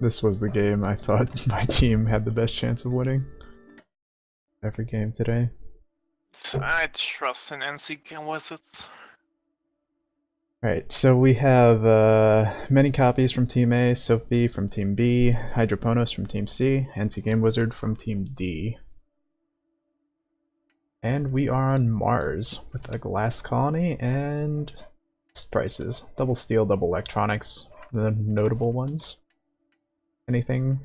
This was the game I thought my team had the best chance of winning. Every game today. I trust in NC Game Wizards. Alright, so we have many copies from Team A, Sophie from Team B, Hydroponos from Team C, NC Game Wizard from Team D. And we are on Mars with a glass colony and prices. Double steel, double electronics, the notable ones. Anything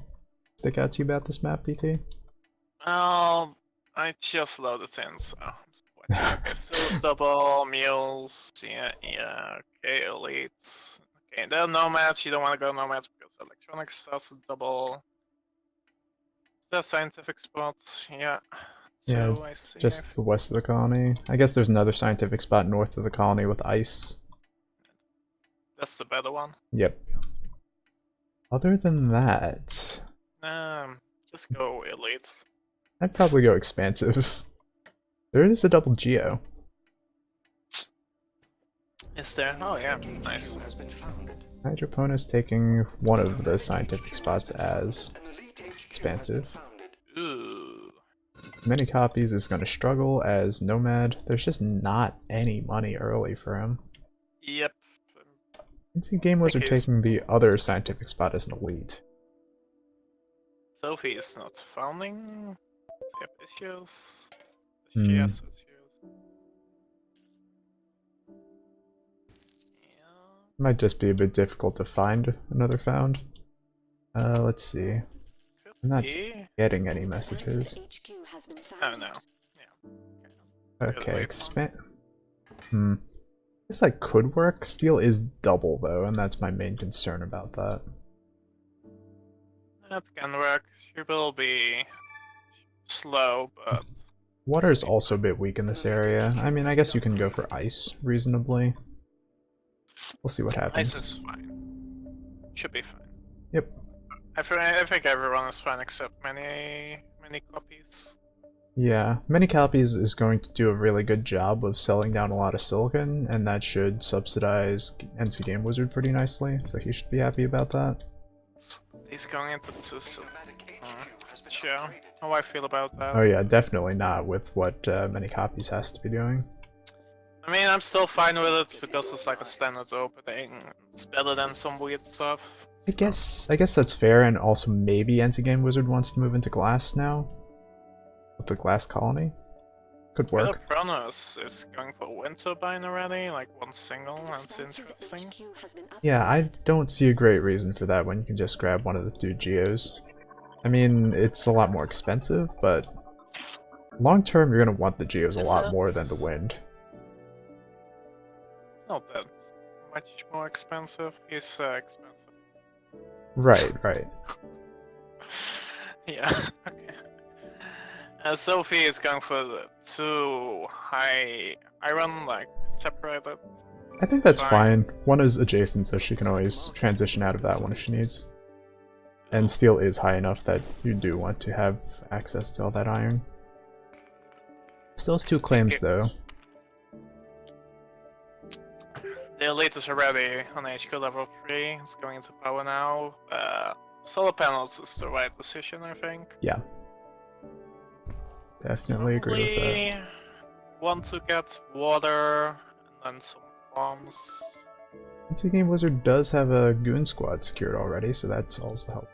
stick out to you about this map, DT? Oh, I just loaded in, so okay, still double, mules, yeah, okay, elites. Okay, they're nomads, you don't want to go nomads because electronics starts double. Is that scientific spots? Yeah. Yeah, Two, I see. just the west of the colony. I guess there's another scientific spot north of the colony with ice. That's the better one. Yep. Other than that, Just go elite. I'd probably go expansive. There is a double geo. Is there? Oh yeah, nice. Hydroponis taking one of the scientific spots as expansive. Ooh. Many copies is going to struggle as Nomad. There's just not any money early for him. Yep. NC Game Wizard taking the other scientific spot as an elite. Sophie is not founding. They have issues. Hmm. She has issues. Yeah. Might just be a bit difficult to find another found. Let's see. I'm not getting any messages. Oh no. Yeah. Okay, expand. Guess that could work. Steel is double though, and that's my main concern about that. That can work. She will be slow, but Water's also a bit weak in this area. I mean, I guess you can go for ice reasonably. We'll see what happens. ice is fine. Should be fine. Yep. I think everyone is fine except many copies. Yeah, many copies is going to do a really good job of selling down a lot of silicon, and that should subsidize NC Game Wizard pretty nicely, so he should be happy about that. He's going into the show. How I feel about that. Oh yeah, definitely not with what many copies has to be doing. I mean, I'm still fine with it because it's like a standard opening. It's better than some weird stuff. I guess that's fair, and also maybe NC Game Wizard wants to move into glass now. With the glass colony. Could work. Pronos is going for wind turbine already, like one single, that's interesting. Yeah, I don't see a great reason for that when you can just grab one of the two geos. I mean, it's a lot more expensive, but long term you're going to want the geos a lot more than the wind. It's not that much more expensive, it's expensive. Right. Yeah, okay. Sophie is going for the two high iron, like separated. I think that's fine. One is adjacent, so she can always transition out of that one if she needs. And steel is high enough that you do want to have access to all that iron. Still has two claims though. The elite is already on HQ level 3, it's going into power now. Solar panels is the right decision, I think. Yeah. Definitely agree with that. Want to get water and then some farms. NC Game Wizard does have a goon squad secured already, so that's also helpful.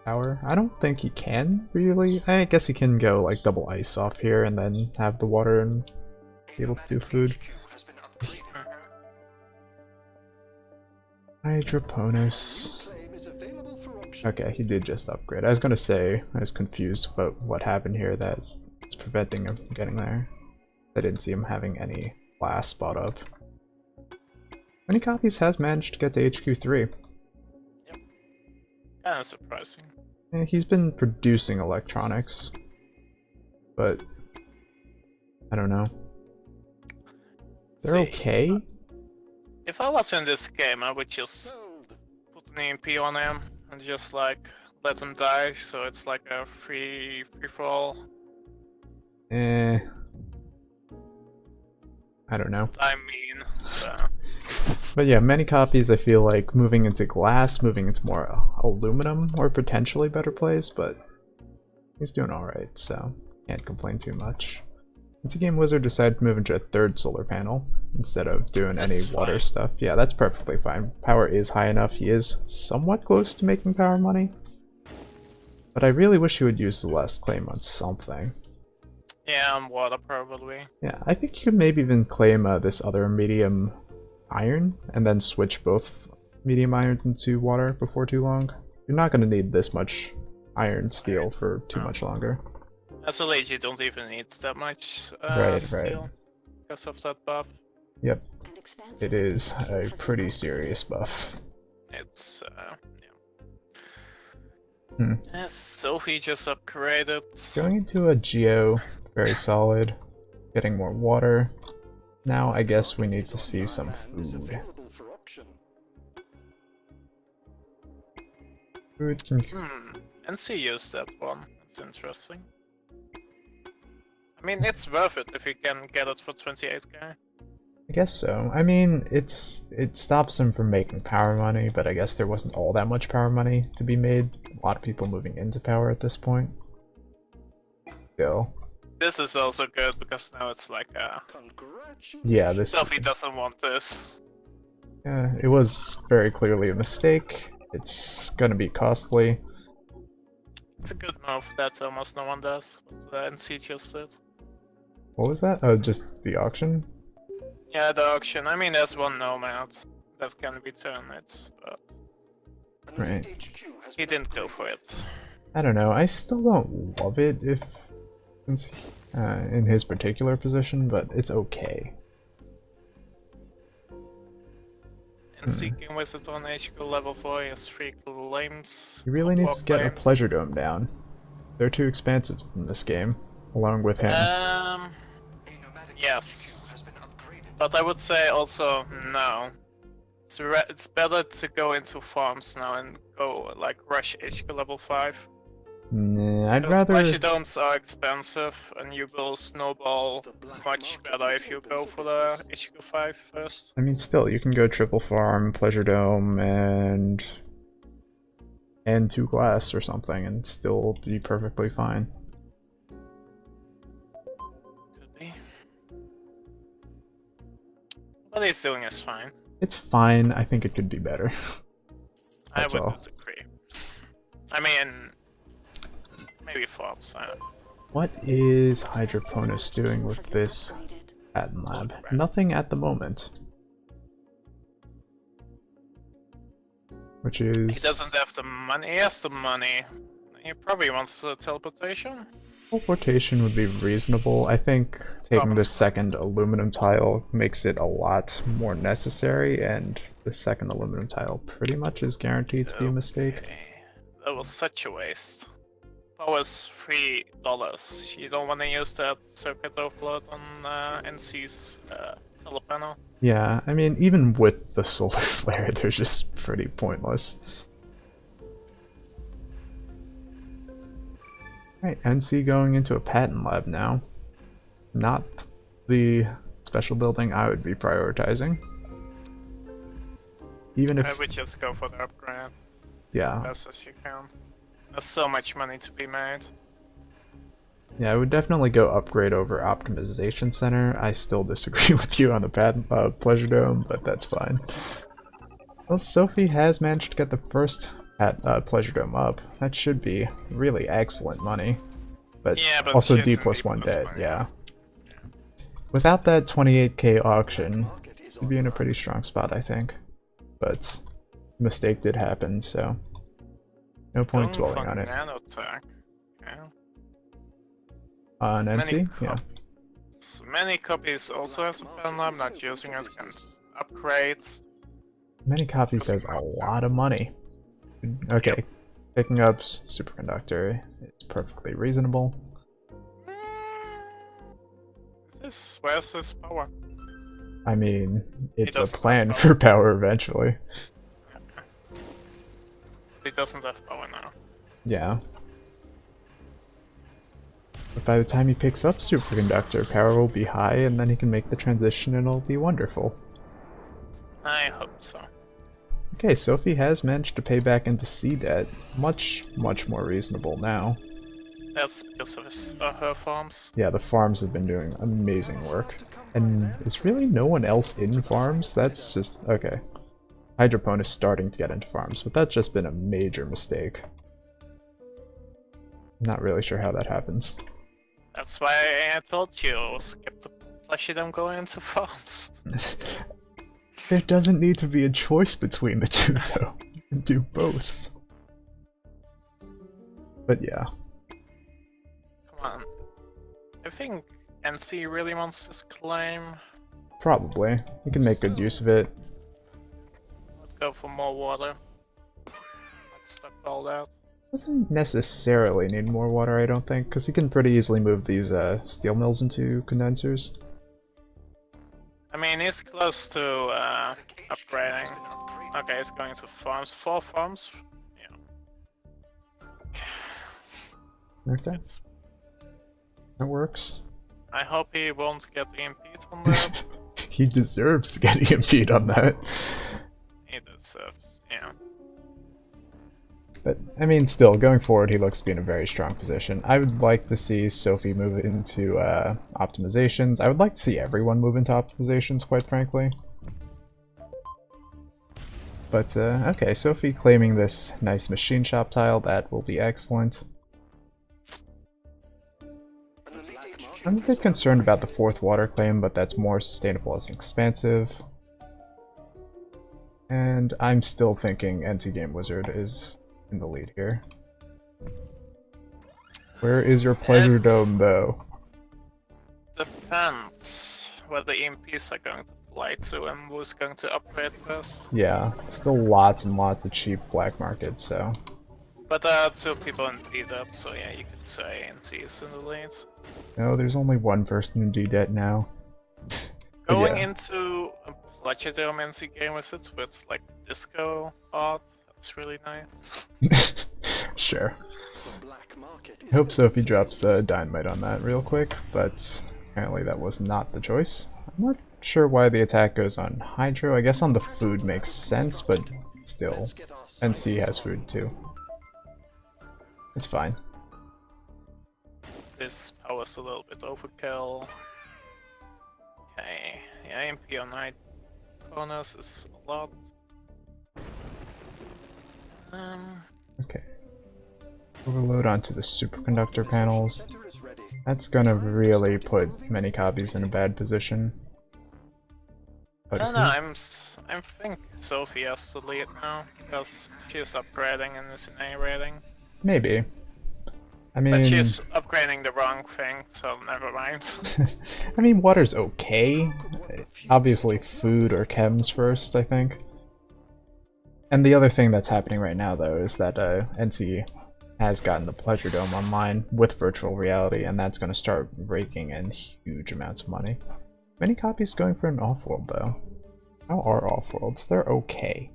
Power. I don't think he can really. I guess he can go like double ice off here and then have the water and be able to do food. Hydroponos. Okay, he did just upgrade. I was gonna say I was confused about what happened here that it's preventing him from getting there. I didn't see him having any glass spot up. Many copies has managed to get to HQ3. Yep. Kinda surprising. Yeah, he's been producing electronics, but I don't know. They're okay? If I was in this game, I would just put an EMP on him and just like let him die, so it's like a free for all. I don't know. I mean, But yeah, many copies I feel like moving into glass, moving into more aluminum, or potentially better plays, but he's doing alright, so can't complain too much. Once Game Wizard decided to move into a third solar panel instead of doing any water stuff. Yeah, that's perfectly fine. Power is high enough. He is somewhat close to making power money. But I really wish he would use the last claim on something. Yeah, on water probably. Yeah, I think you could maybe even claim this other medium iron and then switch both medium iron into water before too long. You're not going to need this much iron steel for too much longer. As a late, you don't even need that much right. because of that buff. Yep. It is a pretty serious buff. It's, yeah. Yes, Sophie just upgraded. Going into a Geo, very solid. Getting more water. Now I guess we need to see some food. Food can... NC used that one. That's interesting. I mean, it's worth it if you can get it for 28k. I guess so. I mean, it stops him from making power money, but I guess there wasn't all that much power money to be made. A lot of people moving into power at this point. Still. This is also good because now it's like yeah, this... Sophie doesn't want this. Yeah, it was very clearly a mistake. It's gonna be costly. It's a good move that almost no one does. What the NC just did. What was that? Oh, just the auction? Yeah, the auction. I mean, there's one nomad that can return it, but... Right. He didn't go for it. I don't know. I still don't love it since in his particular position, but it's okay. And seeking with it on HQ level 4, he has 3 claims. He really needs to get a Pleasure Dome down. They're too expansive in this game, along with him. Yes. But I would say also no. It's better to go into farms now and go like rush HQ level 5. Nah, I'd because rather... Pleasure Domes are expensive and you will snowball much better if you go for the HQ 5 first. I mean, still, you can go triple farm, Pleasure Dome, and 2 glass or something, and still be perfectly fine. Could be. What he's doing is fine. It's fine. I think it could be better. That's I would all. disagree. I mean, maybe farms. I don't know. What is Hydroponus doing with this patent lab? Nothing at the moment. Which is... He doesn't have the money. He has the money. He probably wants teleportation. Teleportation would be reasonable. I think taking the second aluminum tile makes it a lot more necessary, and the second aluminum tile pretty much is guaranteed to be a mistake. That was such a waste. Power's $3. You don't want to use that circuit overload on NC's solar panel. Yeah, I mean, even with the solar flare, they're just pretty pointless. Right, NC going into a patent lab now. Not the special building I would be prioritizing. Even if... I would just go for the upgrade. Yeah. As you can. There's so much money to be made. Yeah, I would definitely go upgrade over Optimization Center. I still disagree with you on the patent Pleasure Dome, but that's fine. Well, Sophie has managed to get the first Pleasure Dome up. That should be really excellent money. But, yeah, but also D+1 dead, yeah. Without that 28k auction, you'd be in a pretty strong spot, I think. But mistake did happen, so no point dwelling on it. Okay. On NC? Yeah. Many copies also has a pen. I'm not using it. Can upgrades. Many copies has a lot of money. Okay, yep. Picking up superconductor is perfectly reasonable. Where's his power? I mean, it's a plan for power eventually. He doesn't have power now. Yeah. But by the time he picks up superconductor, power will be high, and then he can make the transition and it'll be wonderful. I hope so. Okay, Sophie has managed to pay back into sea debt. Much more reasonable now. That's because of her farms. Yeah, the farms have been doing amazing work. And is really no one else in farms? That's just... okay. Hydropone is starting to get into farms, but that's just been a major mistake. Not really sure how that happens. That's why I told you, skip the Placidum going into farms. There doesn't need to be a choice between the two, though. You can do both. But yeah. Come on. I think NC really wants this claim. Probably. You can make good use of it. Let's go for more water. Let's stockpile that. Doesn't necessarily need more water, I don't think, because you can pretty easily move these steel mills into condensers. I mean, he's close to upgrading. Okay, he's going to farms. 4 farms? Yeah. Okay. That works. I hope he won't get EMP'd on that. He deserves to get EMP'd on that. He deserves, yeah. But, I mean, still, going forward, he looks to be in a very strong position. I would like to see Sophie move into optimizations. I would like to see everyone move into optimizations, quite frankly. But, okay, Sophie claiming this nice machine shop tile, that will be excellent. I'm a bit concerned about the 4th water claim, but that's more sustainable as expansive. And I'm still thinking Anti-Game Wizard is in the lead here. Where is your pleasure dome, though? Depends where the EMPs are going to fly to and who's going to upgrade first. Yeah, still lots and lots of cheap black market, so... But there are 2 people in D-Dub, so yeah, you could say NC is in the lead. No, there's only one person in D-Debt now. Going yeah. into a Placidum NC game with it, with like the disco art, that's really nice. Sure. I hope Sophie drops dynamite on that real quick, but apparently that was not the choice. I'm not sure why the attack goes on Hydro. I guess on the food makes sense, but still, NC has food too. It's fine. This power's a little bit overkill. Okay, yeah, MP on night corners is a lot. Okay. Overload onto the superconductor panels. That's gonna really put many copies in a bad position. But I don't know, I think Sophie has to lead now, because she's upgrading and is in A rating. maybe. I mean... But she's upgrading the wrong thing, so never mind. I mean, water's okay. Obviously food or chems first, I think. And the other thing that's happening right now, though, is that NC has gotten the Pleasure Dome online with virtual reality, and that's going to start raking in huge amounts of money. Many copies going for an off-world, though. How are off-worlds? They're okay.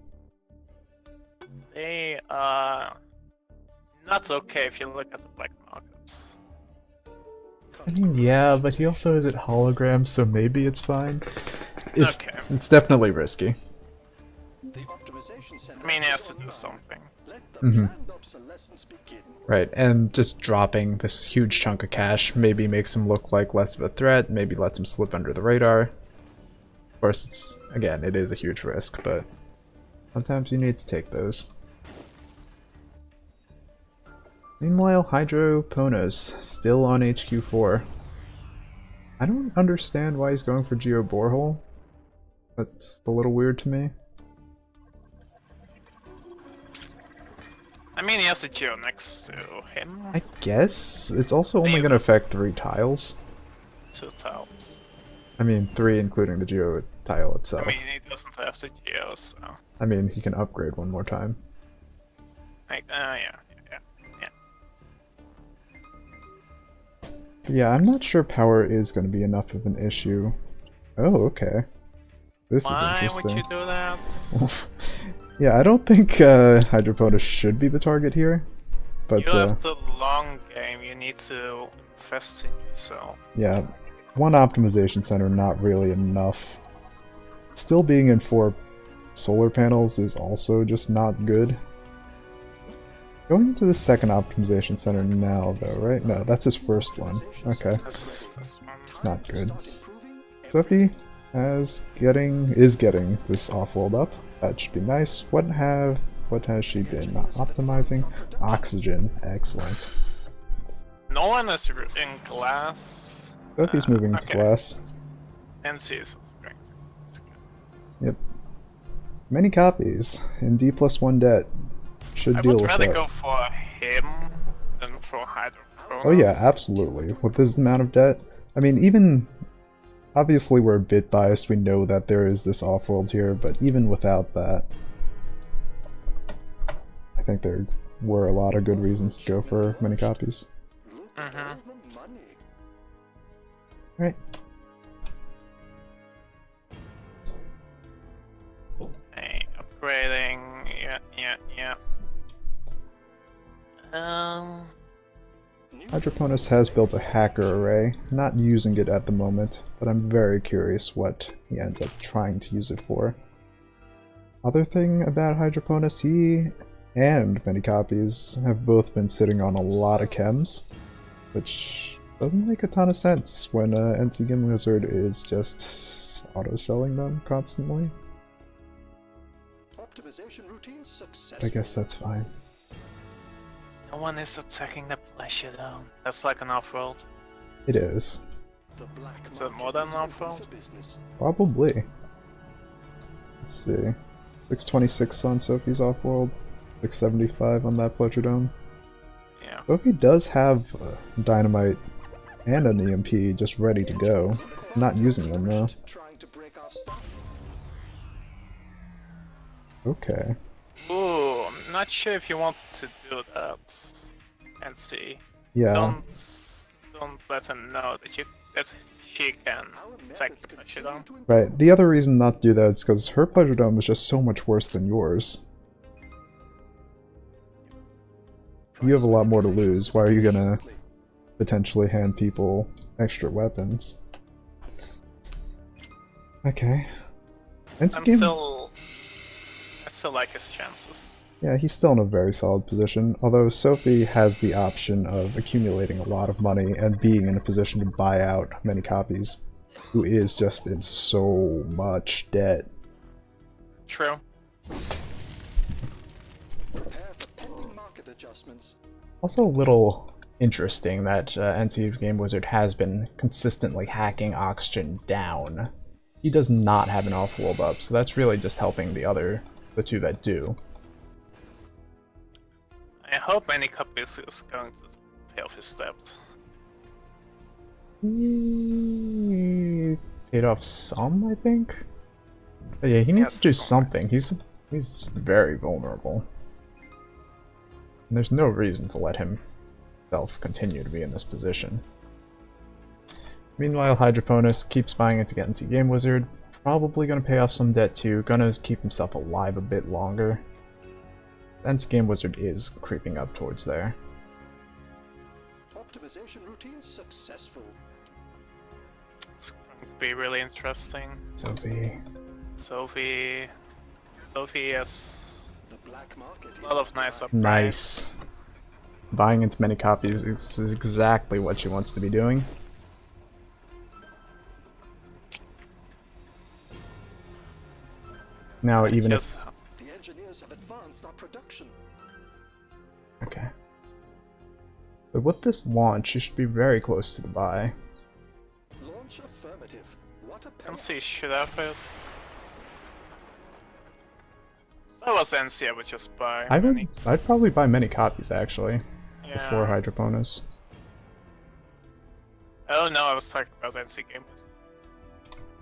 They are not okay if you look at the black markets. I mean, yeah, but he also is at holograms, so maybe it's fine. It's definitely risky. I mean, he has to do something. Right, and just dropping this huge chunk of cash maybe makes him look like less of a threat, maybe lets him slip under the radar. Of course, it's, again, it is a huge risk, but sometimes you need to take those. Meanwhile, Hydroponos still on HQ4. I don't understand why he's going for Geo Borehole. That's a little weird to me. I mean, he has a Geo next to him. I guess. It's also only going to affect 3 tiles. 2 tiles. I mean, 3 including the Geo tile itself. I mean, he doesn't have the Geo, so... I mean, he can upgrade one more time. Like, yeah. Yeah, I'm not sure power is going to be enough of an issue. Oh, okay. This is interesting. Why would you do that? Yeah, I don't think Hydroponos should be the target here. But you have the long game, you need to invest in yourself. Yeah, one optimization center, not really enough. Still being in 4 solar panels is also just not good. Going into the second optimization center now, though, right? No, that's his first one. Okay, it's not good. Sophie is getting this off-world up. That should be nice. What has she been optimizing? Oxygen, excellent. No one is in glass. Sophie's moving to glass. And sees. Yep. Many copies in D+1 debt. Should deal with that. I would rather go for him than for Hydroponis. Oh yeah, absolutely. With this amount of debt, I mean, even obviously we're a bit biased. We know that there is this off-world here, but even without that, I think there were a lot of good reasons to go for many copies. Right. Hey, upgrading. Yeah. Hydroponis has built a hacker array, not using it at the moment, but I'm very curious what he ends up trying to use it for. Other thing about Hydroponis, he and many copies have both been sitting on a lot of chems, which doesn't make a ton of sense when NC Game Wizard is just auto-selling them constantly. I guess that's fine. No one is attacking the pleasure though. That's like an off-world. It is. Is it more than an off-world? Probably. Let's see. 626 on Sophie's off-world. 675 on that Pleasure Dome. Yeah. Sophie does have Dynamite and an EMP just ready to go. Not using them though. Okay. Ooh, I'm not sure if you want to do that. And see. Yeah. Don't let him know that she can attack the Pleasure Dome. Right. The other reason not to do that is because her Pleasure Dome is just so much worse than yours. You have a lot more to lose. Why are you gonna potentially hand people extra weapons? Okay. I still like his chances. Yeah, he's still in a very solid position, although Sophie has the option of accumulating a lot of money and being in a position to buy out many copies, who is just in so much debt. True. Also a little interesting that NC Game Wizard has been consistently hacking Oxygen down. He does not have an off-world up, so that's really just helping the two that do. I hope many copies is going to pay off his debt. He paid off some, I think. But yeah, he needs to do something. He's very vulnerable. And there's no reason to let himself continue to be in this position. Meanwhile, Hydroponis keeps buying it to get into Game Wizard. Probably gonna pay off some debt too. Gonna keep himself alive a bit longer. NC Game Wizard is creeping up towards there. Optimization routine successful. It's going to be really interesting. Sophie, yes. A lot of nice upgrades. Nice. Buying into many copies is exactly what she wants to be doing. Now, even if... The engineers have advanced our production. Okay. But with this launch, she should be very close to the buy. Launch affirmative. What a NC should have it. That was NC, I would just buy. I'd probably buy many copies actually, yeah. Before Hydroponis. Oh no, I was talking about NC Game.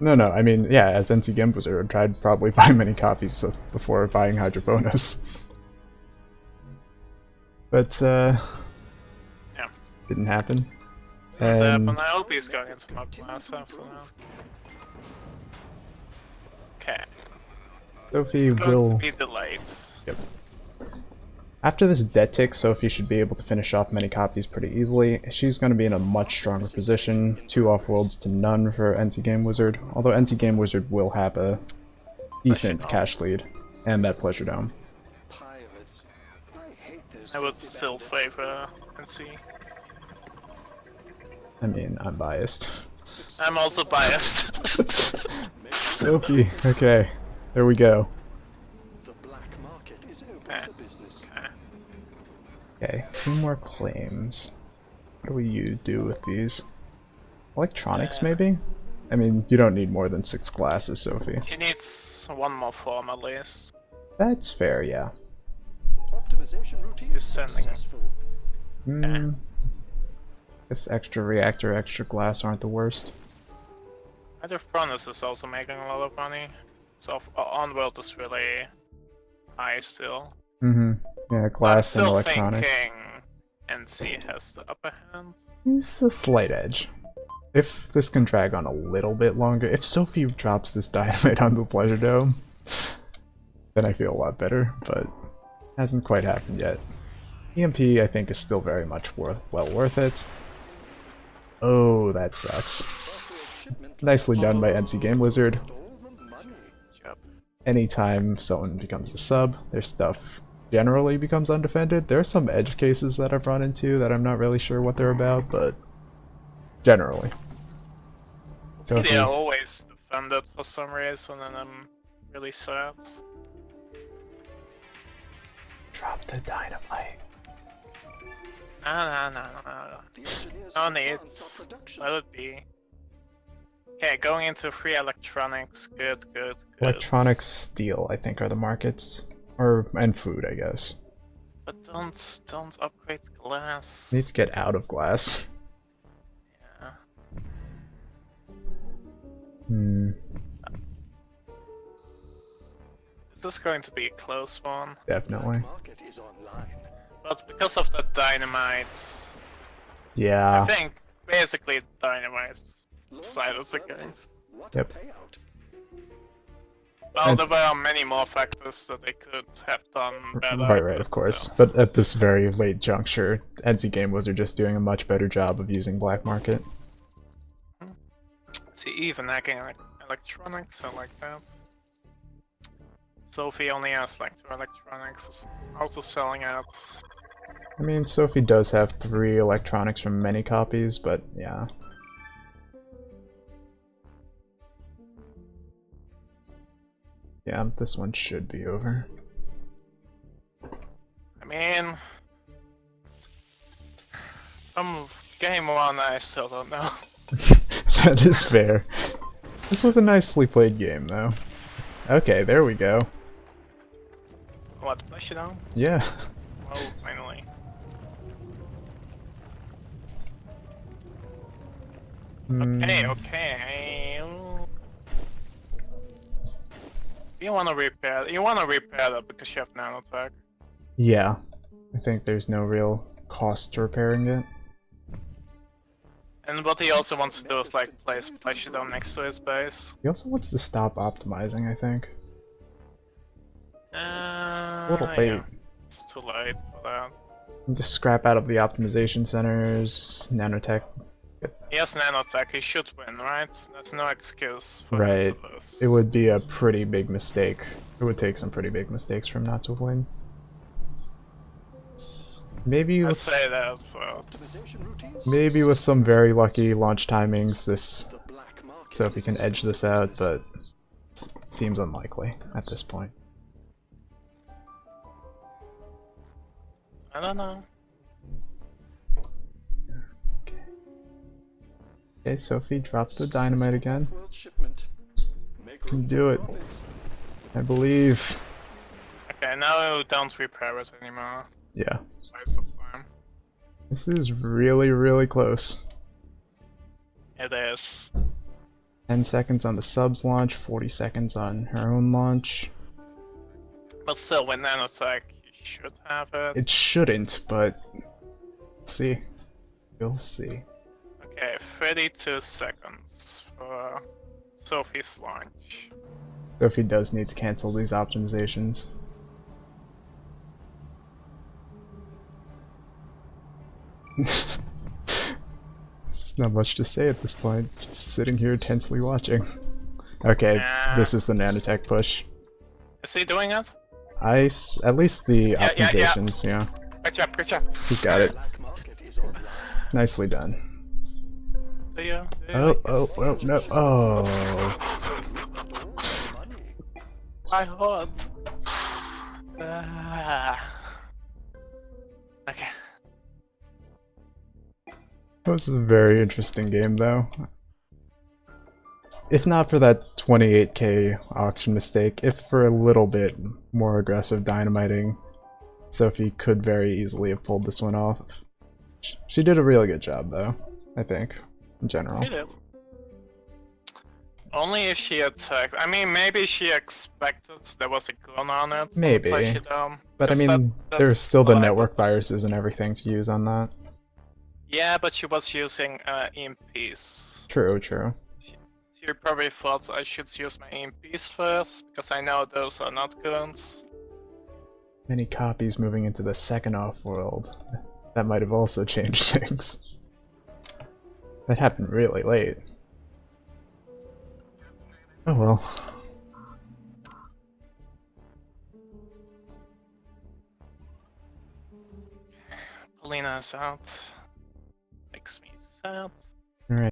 No, I mean, yeah, as NC Game Wizard, I'd probably buy many copies before buying Hydroponis. But, yeah. Didn't happen. Didn't happen. I hope he's going into my class after now. Okay. Sophie It's going will... to be delayed. Yep. After this debt tick, Sophie should be able to finish off many copies pretty easily. She's going to be in a much stronger position. 2 off-worlds to none for NC Game Wizard, although NC Game Wizard will have a decent Dome. cash lead, and that pleasure dome. Pirates. I hate those I would filthy still bandits. favor NC. I mean, I'm biased. I'm also biased. Sophie, okay, there we go. The black market is open Okay. for business. Okay, 2 more claims. What do we do with these? Electronics, maybe? I mean, you don't need more than 6 glasses, Sophie. She needs one more form at least. That's fair, yeah. Optimization routine He's sending it. successful. This extra reactor, extra glass aren't the worst. Hydrophronus is also making a lot of money. So on-world is really high still. Yeah, But I'm glass and still electronics. thinking NC has the upper hand. It's a slight edge. If this can drag on a little bit longer, if Sophie drops this dynamite on the pleasure dome, then I feel a lot better, but hasn't quite happened yet. EMP, I think, is still very much well worth it. Oh, that sucks. Shipment Nicely done by NC Game Wizard. all the money. Yep. Anytime someone becomes a sub, their stuff generally becomes undefended. There are some edge cases that I've run into that I'm not really sure what they're about, but generally. So if They you- are always defended for some reason, and I'm really sad. drop the dynamite. No. The engineers No have needs. advanced our production. Let it be. Okay, going into free electronics. Good. Electronics, steel, I think, are the markets. And food, I guess. But don't upgrade glass. Need to get out of glass. Yeah. This is going to be a close one. Definitely. Market is online. But because of the dynamite, I Yeah. think basically dynamite Launch side of the game. affirmative. What Yep. a payout. Well, And- there were many more factors that they could have done better. Right, of course. So, But at this very late juncture, NC Game Wizard just doing a much better job of using black market. see, even hacking electronics, I like that. Sophie only has like 2 electronics, is also selling out. I mean, Sophie does have 3 electronics from many copies, but yeah. Yeah, this one should be over. I mean, from game 1, I still don't know. That is fair. This was a nicely played game, though. Okay, there we go. What, push it on? Yeah. Oh, finally. Okay. You wanna repair that because you have nanotech. Yeah. I think there's no real cost to repairing it. And what he also wants to do is like place Plashidom next to his base. He also wants to stop optimizing, I think. A little late. It's too late for that. Just scrap out of the optimization centers, nanotech. He has nanotech, he should win, right? That's no excuse for him Right. to lose. It would be a pretty big mistake. It would take some pretty big mistakes for him not to win. Maybe I'd with, say that, but Optimization routines. maybe with some very lucky launch timings, this The black market Sophie is can edge open this for out, business. but it seems unlikely at this point. I don't know. Okay, Sophie drops the dynamite again. Off-world shipment. Make Can room do for it. profits. I believe. Okay, now don't repair it anymore. Yeah. Waste of time. This is really, really close. It is. 10 seconds on the subs launch, 40 seconds on her own launch. But still, with nanotech, you should have it. It shouldn't, but let's see. We'll see. Okay, 32 seconds for Sophie's launch. Sophie does need to cancel these optimizations. There's just not much to say at this point. Just sitting here tensely watching. Okay, Yeah. this is the nanotech push. Is he doing it? At least the Yeah, yeah, yeah. optimizations, yeah. Good job, good job. He's got it. Black market is online. Nicely done. Do you Oh, like oh, this? oh, no. Oh. Oh, money. My heart. Ah. Okay. It was a very interesting game, though. If not for that 28k auction mistake, if for a little bit more aggressive dynamiting, Sophie could very easily have pulled this one off. She did a really good job, though, I think, in general. It is. Only if she attacked. I mean, maybe she expected there was a gun on it. Maybe. Push it down. But I 'Cause mean, that's there's still the what I network would- viruses and everything to use on that. Yeah, but she was using EMPs. True, true. She probably thought I should use my EMPs first, because I know those are not guns. Many copies moving into the second off-world. That might have also changed things. That happened really late. Oh well. Polina is out. Makes me sad.